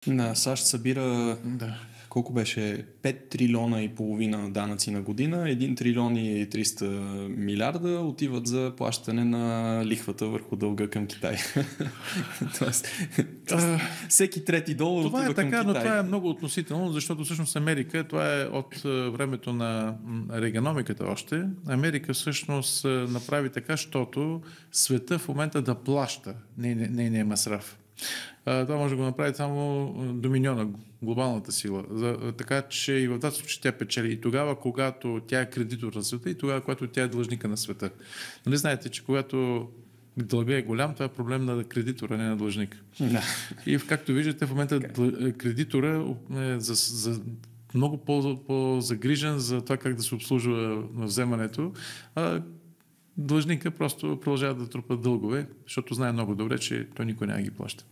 На САЩ събира Да. колко беше? 5 трилиона и половина данъци на година, 1 трилион и 300 милиарда отиват за плащане на лихвата върху дълга към Китай. Тоест, всеки трети долар Това отива е към така, но Китай. това е много относително, защото всъщност Америка, това е от времето на регономиката още. Америка всъщност направи така, защото света в момента да плаща нейния масраф. Това може да го направи само доминьона, глобалната сила. Така че и в тази случай тя печели. И тогава, когато тя е кредитор на света, и тогава, когато тя е длъжника на света. Нали знаете, че когато дълга е голям, това е проблем на кредитора, не на длъжника. Да. И както виждате, в момента кредитора е за много по-загрижен за това как да се обслужва вземането, а длъжника просто продължава да трупа дългове, защото знае много добре, че той никой няма ги плаща.